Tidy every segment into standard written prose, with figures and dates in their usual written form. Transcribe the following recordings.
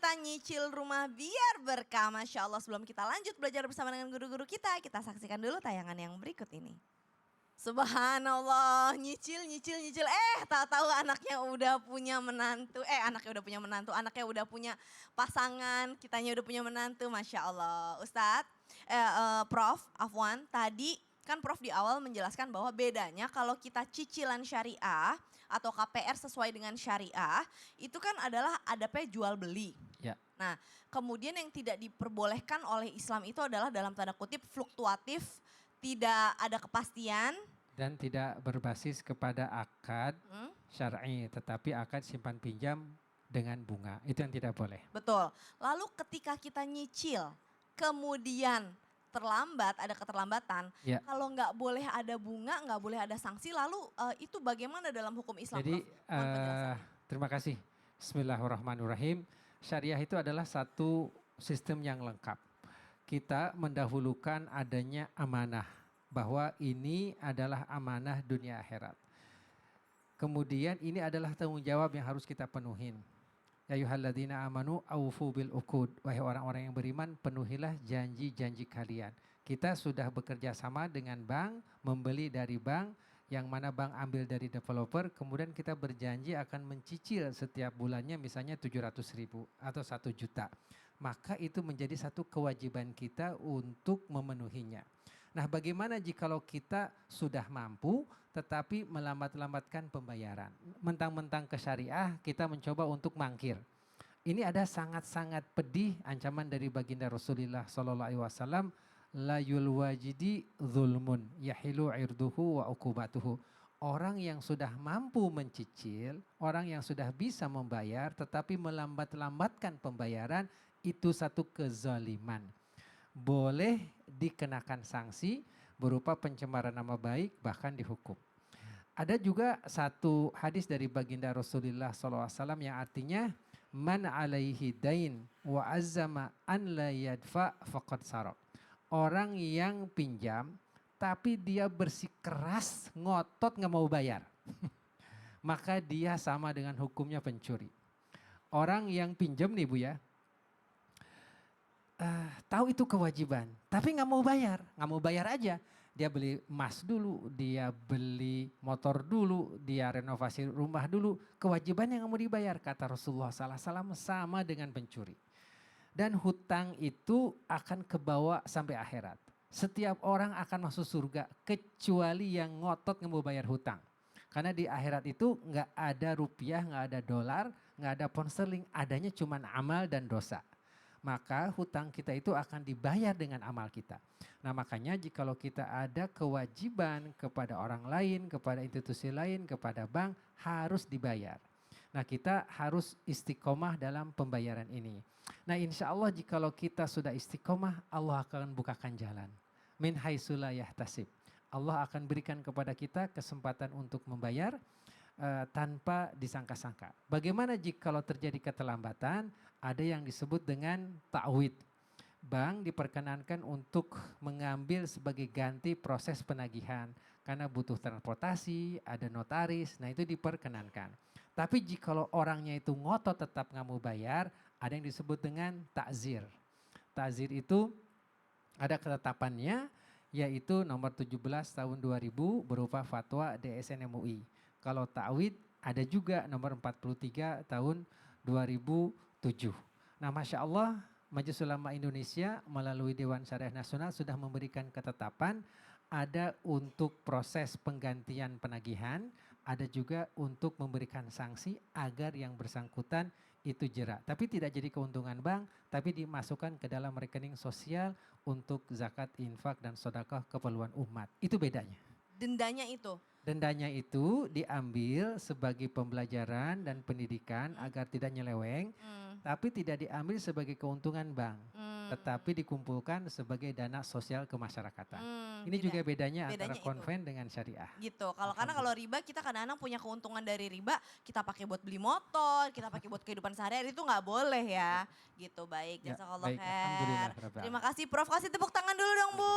kita nyicil rumah biar berkah. Masya Allah, sebelum kita lanjut belajar bersama dengan guru-guru kita saksikan dulu tayangan yang berikut ini. Subhanallah, nyicil. Tahu-tahu anaknya udah punya menantu. Anaknya udah punya pasangan, kitanya udah punya menantu. Masya Allah. Ustadz, Prof, Afwan, tadi kan Prof di awal menjelaskan bahwa bedanya kalau kita cicilan syariah atau KPR sesuai dengan syariah, itu kan adalah adabnya jual beli. Ya. Nah, kemudian yang tidak diperbolehkan oleh Islam itu adalah dalam tanda kutip fluktuatif, tidak ada kepastian. Dan tidak berbasis kepada akad syar'i, tetapi akad simpan pinjam dengan bunga. Itu yang tidak boleh. Betul. Lalu ketika kita nyicil, kemudian terlambat, ada keterlambatan, Ya. kalau nggak boleh ada bunga, nggak boleh ada sanksi, lalu itu bagaimana dalam hukum Islam? Jadi Prof? Mohon penjelasannya. terima kasih. Bismillahirrahmanirrahim. Syariah itu adalah satu sistem yang lengkap. Kita mendahulukan adanya amanah, bahwa ini adalah amanah dunia akhirat. Kemudian ini adalah tanggung jawab yang harus kita penuhin. Ya ayyuhalladzina amanu aufu bil uqud. Wahai orang-orang yang beriman, penuhilah janji-janji kalian. Kita sudah bekerja sama dengan bank, membeli dari bank, yang mana bank ambil dari developer, kemudian kita berjanji akan mencicil setiap bulannya misalnya 700.000 atau 1 juta. Maka itu menjadi satu kewajiban kita untuk memenuhinya. Nah, bagaimana jikalau kita sudah mampu tetapi melambat-lambatkan pembayaran? Mentang-mentang ke syariah kita mencoba untuk mangkir. Ini ada sangat-sangat pedih ancaman dari baginda Rasulullah SAW. La yulwajidi zulmun yahilu irduhu wa ukubatuhu. Orang yang sudah mampu mencicil, orang yang sudah bisa membayar tetapi melambat-lambatkan pembayaran, itu satu kezaliman. Boleh dikenakan sanksi berupa pencemaran nama baik, bahkan dihukum. Ada juga satu hadis dari baginda Rasulullah SAW yang artinya man alaihi dain wa azzama an la yadfa faqad saraq. Orang yang pinjam tapi dia bersikeras ngotot nggak mau bayar, maka dia sama dengan hukumnya pencuri. Orang yang pinjam nih Bu ya, tahu itu kewajiban, tapi nggak mau bayar aja. Dia beli emas dulu, dia beli motor dulu, dia renovasi rumah dulu. Kewajibannya nggak mau dibayar, kata Rasulullah SAW, sama dengan pencuri. Dan hutang itu akan kebawa sampai akhirat. Setiap orang akan masuk surga kecuali yang ngotot nggak mau bayar hutang. Karena di akhirat itu nggak ada rupiah, nggak ada dolar, nggak ada pound sterling, adanya cuma amal dan dosa. Maka hutang kita itu akan dibayar dengan amal kita. Nah, makanya jikalau kita ada kewajiban kepada orang lain, kepada institusi lain, kepada bank, harus dibayar. Nah, kita harus istiqomah dalam pembayaran ini. Nah, insya Allah jikalau kita sudah istiqomah, Allah akan bukakan jalan. Min haitsu la yahtasib. Allah akan berikan kepada kita kesempatan untuk membayar tanpa disangka-sangka. Bagaimana jikalau terjadi keterlambatan? Ada yang disebut dengan ta'wid. Bank diperkenankan untuk mengambil sebagai ganti proses penagihan. Karena butuh transportasi, ada notaris, nah itu diperkenankan. Tapi jikalau orangnya itu ngotot tetap nggak mau bayar, ada yang disebut dengan ta'zir. Ta'zir itu ada ketetapannya, yaitu nomor 17 tahun 2000 berupa fatwa DSN MUI. Kalau ta'wid ada juga nomor 43 tahun 2007. Nah, Masya Allah, Majelis Ulama Indonesia melalui Dewan Syariah Nasional sudah memberikan ketetapan, ada untuk proses penggantian penagihan, ada juga untuk memberikan sanksi agar yang bersangkutan itu jerak. Tapi tidak jadi keuntungan bank, tapi dimasukkan ke dalam rekening sosial untuk zakat, infak, dan sedekah keperluan umat. Itu bedanya. Dendanya itu? Dendanya itu diambil sebagai pembelajaran dan pendidikan agar tidak nyeleweng, tapi tidak diambil sebagai keuntungan bank. tetapi dikumpulkan sebagai dana sosial kemasyarakatan. Ini beda. juga bedanya Bedanya antara itu. konven dengan syariah. Gitu. Karena kalau riba kita kadang-kadang punya keuntungan dari riba, kita pakai buat beli motor, kita pakai buat kehidupan sehari-hari itu nggak boleh ya. Gitu baik. Ya, Jazakallah baik, alhamdulillah, khair. Rabbil Terima alamin. kasih Prof. Kasih tepuk tangan dulu dong Bu.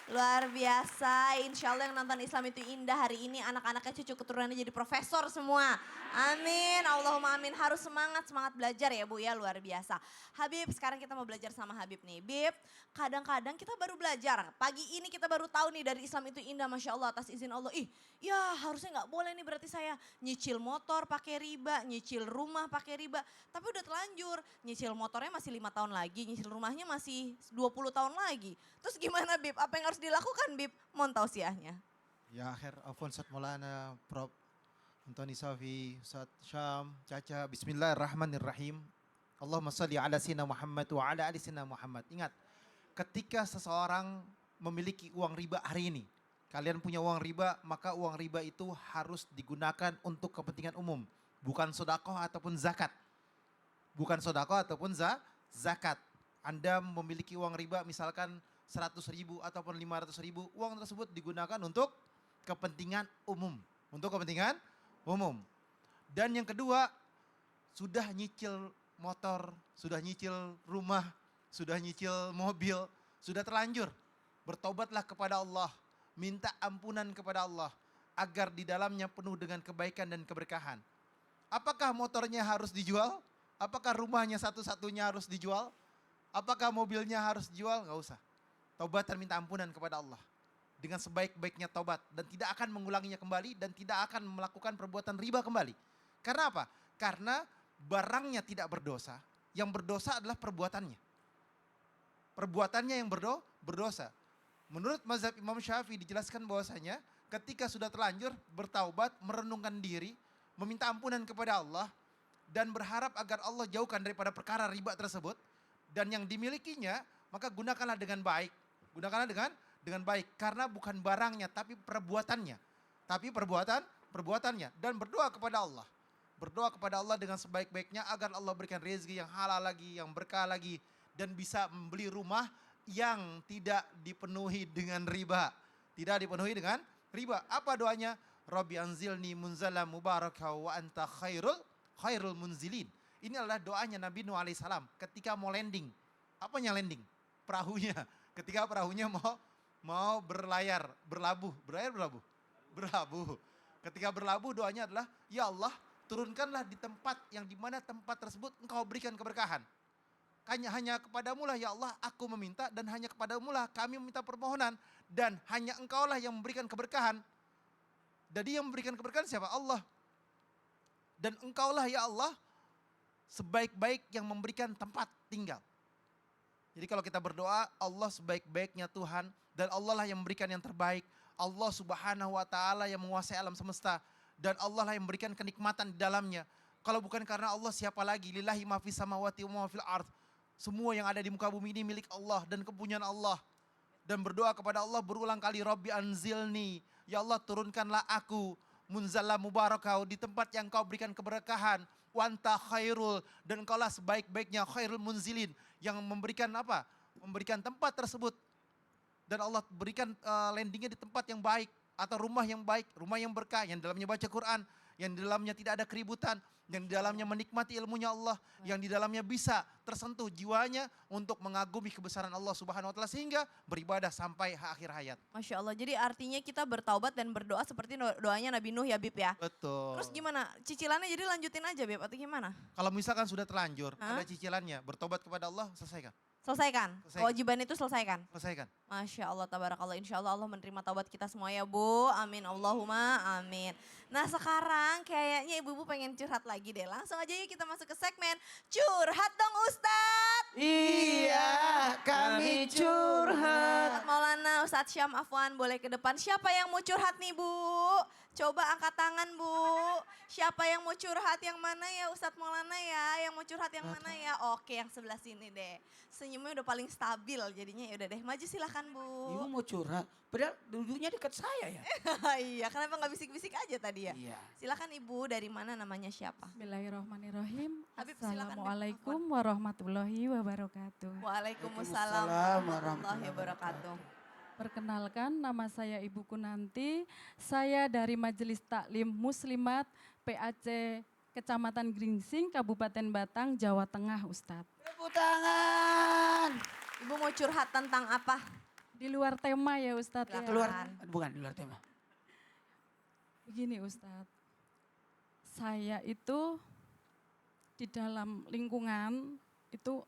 Luar biasa, insya Allah yang nonton Islam itu indah hari ini anak-anaknya cucu keturunannya jadi profesor semua. Amin, Allahumma amin. Harus semangat belajar ya Bu ya, luar biasa. Habib, sekarang kita mau belajar sama Habib nih. Bib, kadang-kadang kita baru belajar. Pagi ini kita baru tahu nih dari Islam itu indah, Masya Allah atas izin Allah. Ih, ya harusnya nggak boleh nih berarti saya nyicil motor pakai riba, nyicil rumah pakai riba. Tapi udah telanjur, nyicil motornya masih 5 tahun lagi, nyicil rumahnya masih 20 tahun lagi. Terus gimana Bib? Apa yang harus dilakukan Bib? Mohon tausiahnya. Ya akhir Afwan Ustaz Maulana, Prof. Antoni Safi, Ustaz Syam, Caca. Bismillahirrahmanirrahim. Allahumma salli ala sayyidina Muhammad wa ala ali sayyidina Muhammad. Ingat, ketika seseorang memiliki uang riba hari ini, kalian punya uang riba, maka uang riba itu harus digunakan untuk kepentingan umum. Bukan sedekah ataupun zakat. Bukan sedekah ataupun zakat. Anda memiliki uang riba misalkan 100.000 ataupun 500.000, uang tersebut digunakan untuk kepentingan umum. Untuk kepentingan umum. Dan yang kedua, sudah nyicil motor, sudah nyicil rumah, sudah nyicil mobil, sudah terlanjur. Bertobatlah kepada Allah, minta ampunan kepada Allah, agar di dalamnya penuh dengan kebaikan dan keberkahan. Apakah motornya harus dijual? Apakah rumahnya satu-satunya harus dijual? Apakah mobilnya harus dijual? Gak usah. Taubat dan minta ampunan kepada Allah. Dengan sebaik-baiknya taubat. Dan tidak akan mengulanginya kembali. Dan tidak akan melakukan perbuatan riba kembali. Karena apa? Karena barangnya tidak berdosa. Yang berdosa adalah perbuatannya. Perbuatannya yang berdosa. Menurut mazhab Imam Syafi'i dijelaskan bahwasanya ketika sudah terlanjur bertaubat, merenungkan diri, meminta ampunan kepada Allah. Dan berharap agar Allah jauhkan daripada perkara riba tersebut. Dan yang dimilikinya, maka gunakanlah dengan baik. Gunakanlah dengan baik. Karena bukan barangnya, tapi perbuatannya. Tapi perbuatannya. Dan berdoa kepada Allah. Berdoa kepada Allah dengan sebaik-baiknya agar Allah berikan rezeki yang halal lagi, yang berkah lagi. Dan bisa membeli rumah yang tidak dipenuhi dengan riba. Tidak dipenuhi dengan riba. Apa doanya? Rabbi anzilni munzala mubarakah wa anta khairul munzilin. Ini adalah doanya Nabi Nuh alaihissalam ketika mau landing. Apanya landing? Perahunya. Ketika perahunya mau berlabuh. Ketika berlabuh doanya adalah, ya Allah turunkanlah di tempat yang dimana tempat tersebut engkau berikan keberkahan. Hanya kepadamu lah ya Allah aku meminta dan hanya kepadamu lah kami meminta permohonan. Dan hanya engkaulah yang memberikan keberkahan. Jadi yang memberikan keberkahan siapa? Allah. Dan engkaulah ya Allah sebaik-baik yang memberikan tempat tinggal. Jadi kalau kita berdoa, Allah sebaik-baiknya Tuhan dan Allah lah yang memberikan yang terbaik. Allah Subhanahu wa taala yang menguasai alam semesta dan Allah lah yang memberikan kenikmatan di dalamnya. Kalau bukan karena Allah siapa lagi? Lillahi ma fis samawati wa ma fil ardh. Semua yang ada di muka bumi ini milik Allah dan kepunyaan Allah. Dan berdoa kepada Allah berulang kali, Rabbi anzilni, ya Allah turunkanlah aku munzala mubarakah di tempat yang kau berikan keberkahan. Wanta khairul, dan engkaulah sebaik-baiknya khairul munzilin, yang memberikan apa? Memberikan tempat tersebut. Dan Allah berikan landingnya di tempat yang baik, atau rumah yang baik, rumah yang berkah, yang dalamnya baca Quran, yang di dalamnya tidak ada keributan, yang di dalamnya menikmati ilmunya Allah, yang di dalamnya bisa tersentuh jiwanya untuk mengagumi kebesaran Allah Subhanahu wa taala sehingga beribadah sampai akhir hayat. Masya Allah, jadi artinya kita bertaubat dan berdoa seperti doanya Nabi Nuh ya Bib ya. Betul. Terus gimana? Cicilannya jadi lanjutin aja Bib atau gimana? Kalau misalkan sudah terlanjur, Hah? ada cicilannya, bertobat kepada Allah, selesaikan. Selesaikan? Selesaikan. Kewajiban itu selesaikan? Selesaikan. Masya Allah, tabarakallah. Insya Allah Allah menerima taubat kita semua ya Bu. Amin, Allahumma amin. Nah sekarang kayaknya ibu-ibu pengen curhat lagi deh. Langsung aja yuk kita masuk ke segmen Curhat Dong Ustadz. Iya, kami curhat. Ustadz Maulana, Ustadz Ustadz Syam Afwan boleh ke depan. Siapa yang mau curhat nih Bu? Coba angkat tangan Bu. Siapa yang mau curhat yang mana ya Ustadz Maulana ya? Yang mau curhat yang mana ya? Oke yang sebelah sini deh. Senyumnya udah paling stabil jadinya ya udah deh. Maju silahkan Bu. Ibu mau curhat, padahal duduknya dekat saya ya. Iya kenapa nggak bisik-bisik aja tadi ya? Iya. Silahkan Ibu dari mana namanya siapa? Bismillahirrahmanirrahim. Habib, silakan, Habib. Assalamualaikum warahmatullahi wabarakatuh. Waalaikumsalam Waalaikumsalam warahmatullahi wabarakatuh. Perkenalkan nama saya Ibu Kunanti. Saya dari Majelis Taklim Muslimat PAC Kecamatan Gringsing, Kabupaten Batang, Jawa Tengah, Ustadz. Tepuk tangan. Ibu mau curhat tentang apa? Di luar tema ya Ustadz ya. Keluar, bukan di luar tema. Begini Ustadz, saya itu di dalam lingkungan itu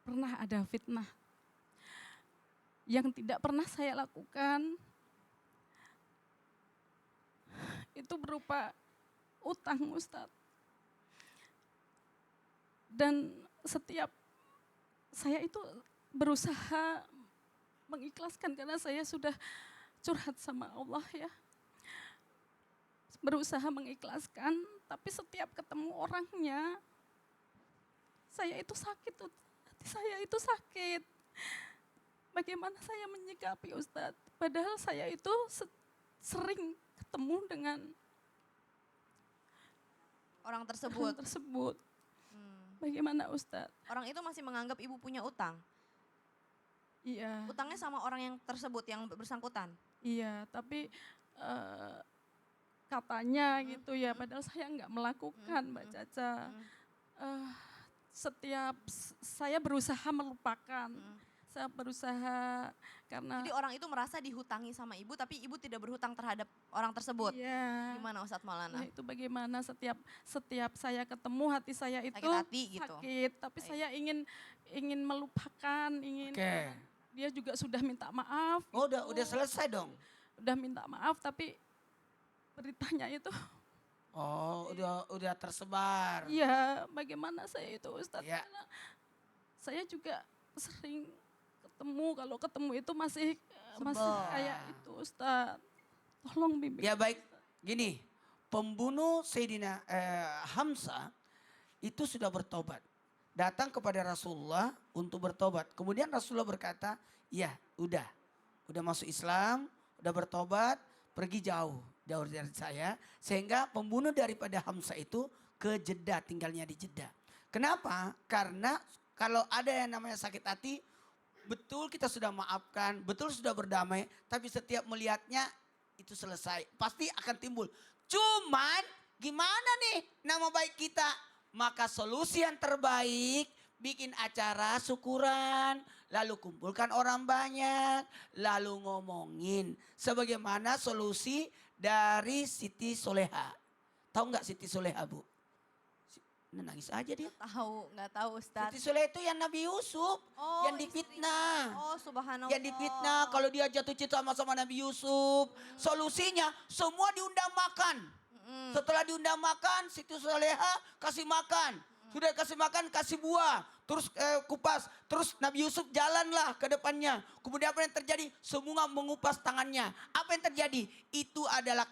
pernah ada fitnah. Yang tidak pernah saya lakukan itu berupa utang Ustadz. Dan setiap saya itu berusaha mengikhlaskan karena saya sudah curhat sama Allah ya. Berusaha mengikhlaskan, tapi setiap ketemu orangnya, saya itu sakit, hati saya itu sakit. Bagaimana saya menyikapi Ustadz? Padahal saya itu sering ketemu dengan Orang orang tersebut. tersebut. Hmm. Bagaimana Ustadz? Orang itu masih menganggap ibu punya utang. Iya, Utangnya sama orang yang tersebut, yang bersangkutan. iya, tapi katanya gitu ya, padahal saya nggak melakukan Mbak Caca. Setiap saya berusaha melupakan. Saya berusaha karena Jadi orang itu merasa dihutangi sama ibu, tapi ibu tidak berhutang terhadap orang tersebut. iya. Gimana Ustadz Maulana? Nah itu bagaimana setiap saya ketemu hati saya itu Sakit hati gitu. sakit, tapi Baik. saya ingin melupakan, ingin Oke. dia juga sudah minta maaf, Oh, udah selesai dong. udah minta maaf tapi beritanya itu Oh, udah tersebar. iya bagaimana saya itu Ustadz, Iya. karena saya juga sering kalau ketemu itu masih Sebel. kayak itu Ustadz, tolong bimbing. Ya baik, gini, pembunuh Sayyidina Hamzah itu sudah bertobat. Datang kepada Rasulullah untuk bertobat. Kemudian Rasulullah berkata, ya udah masuk Islam, udah bertobat, pergi jauh dari saya. Sehingga pembunuh daripada Hamzah itu ke Jeddah, tinggalnya di Jeddah. Kenapa? Karena kalau ada yang namanya sakit hati, betul kita sudah maafkan, betul sudah berdamai, tapi setiap melihatnya itu selesai. Pasti akan timbul. Cuman gimana nih nama baik kita? Maka solusi yang terbaik bikin acara syukuran, lalu kumpulkan orang banyak, lalu ngomongin. Sebagaimana solusi dari Siti Soleha. Tahu nggak Siti Soleha Bu? Nangis aja dia. Nggak tahu Ustadz. Siti Soleha itu yang Nabi Yusuf, Oh, yang difitnah. Oh subhanallah. Yang difitnah kalau dia jatuh cinta sama Nabi Yusuf. Solusinya semua diundang makan. Setelah diundang makan, Siti Soleha kasih makan. Sudah kasih makan, kasih buah. Terus kupas. Terus Nabi Yusuf jalanlah ke depannya. Kemudian apa yang terjadi? Semua mengupas tangannya. Apa yang terjadi? Itu adalah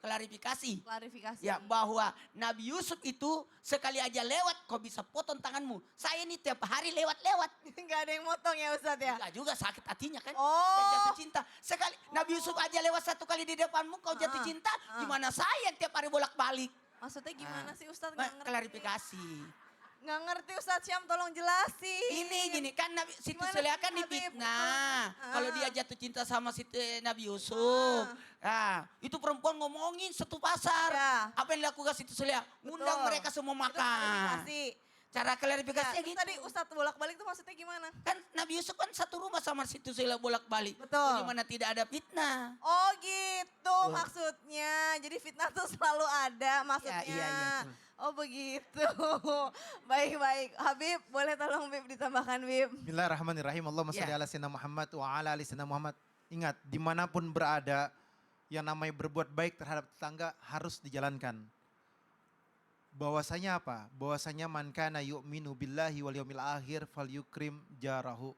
klarifikasi. Klarifikasi. Ya bahwa Nabi Yusuf itu sekali aja lewat kau bisa potong tanganmu. Saya ini tiap hari lewat-lewat. Nggak ada yang motong ya Ustadz ya? Enggak juga sakit hatinya kan. Oh. Dan jatuh cinta. Sekali Nabi Yusuf aja lewat satu kali di depanmu kau jatuh cinta. Gimana saya yang tiap hari bolak-balik. Maksudnya gimana sih Ustadz? Nah, Nggak ngerti. klarifikasi. Nggak ngerti Ustadz Syam, tolong jelasin. Ini gini kan Siti Gimana Soleha sih, kan Habib? difitnah. Kalau dia jatuh cinta sama Nabi Yusuf. Nah, itu perempuan ngomongin satu pasar. Ya. Apa yang dilakukan Siti Soleha? Undang Betul. mereka semua Itu makan. klarifikasi. Cara klarifikasinya Ya, gitu. tadi Ustadz bolak-balik itu maksudnya gimana? Kan Nabi Yusuf kan satu rumah sama Siti Soleha bolak-balik. Betul. Bagaimana tidak ada fitnah? Oh gitu maksudnya. Jadi fitnah tuh selalu ada maksudnya. iya, betul. Oh begitu. Baik-baik. Habib boleh tolong Bib ditambahkan Bib. Bismillahirrahmanirrahim. Allahumma shalli Ya. ala sayyidina Muhammad wa ala ali sayyidina Muhammad. Ingat, dimanapun berada, yang namanya berbuat baik terhadap tetangga harus dijalankan. Bahwasanya apa? Bahwasanya man kana yu'minu billahi wal yaumil akhir falyukrim jarahu.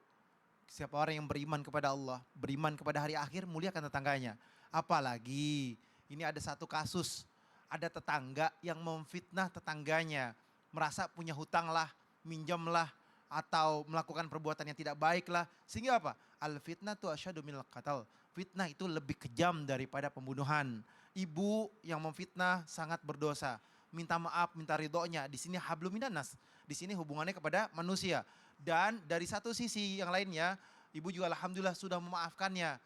Siapa orang yang beriman kepada Allah, beriman kepada hari akhir, muliakan tetangganya. Apalagi ini ada satu kasus, ada tetangga yang memfitnah tetangganya, merasa punya hutang lah, minjam lah, atau melakukan perbuatan yang tidak baik lah. Sehingga apa? Al fitnah tu asyadu minal qatl. Fitnah itu lebih kejam daripada pembunuhan. Ibu yang memfitnah sangat berdosa. Minta maaf, minta ridhonya. Di sini hablum minanas. Di sini hubungannya kepada manusia. Dan dari satu sisi yang lainnya, ibu juga alhamdulillah sudah memaafkannya.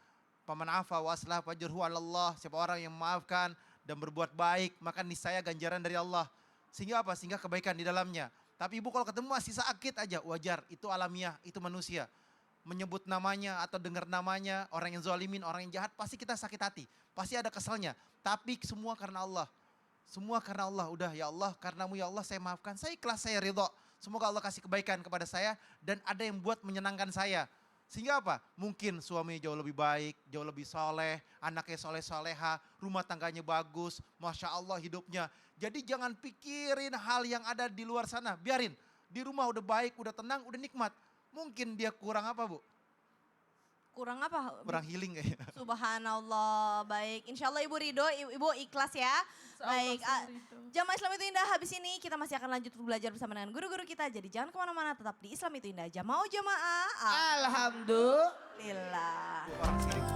Paman afa wa aslah fajruhu 'ala Allah. Siapa orang yang memaafkan dan berbuat baik, maka niscaya ganjaran dari Allah. Sehingga apa? Sehingga kebaikan di dalamnya. Tapi ibu kalau ketemu masih sakit aja, wajar. Itu alamiah, itu manusia. Menyebut namanya atau dengar namanya, orang yang zalimin, orang yang jahat, pasti kita sakit hati. Pasti ada keselnya. Tapi semua karena Allah. Semua karena Allah. Udah ya Allah, karenamu ya Allah saya maafkan. Saya ikhlas, saya ridho. Semoga Allah kasih kebaikan kepada saya dan ada yang buat menyenangkan saya. Sehingga apa? Mungkin suami jauh lebih baik, jauh lebih soleh, anaknya soleh-soleha, rumah tangganya bagus, Masya Allah hidupnya. Jadi jangan pikirin hal yang ada di luar sana, biarin. Di rumah udah baik, udah tenang, udah nikmat. Mungkin dia kurang apa Bu? Kurang apa? Kurang healing kayaknya. Subhanallah, baik. Insya Allah Ibu ridho, Ibu ikhlas ya. Baik, Jamaah Islam itu Indah, habis ini kita masih akan lanjut belajar bersama dengan guru-guru kita. Jadi jangan kemana-mana, tetap di Islam itu Indah aja. Mau jamaah? Alhamdulillah. Alhamdulillah. Orang sirik.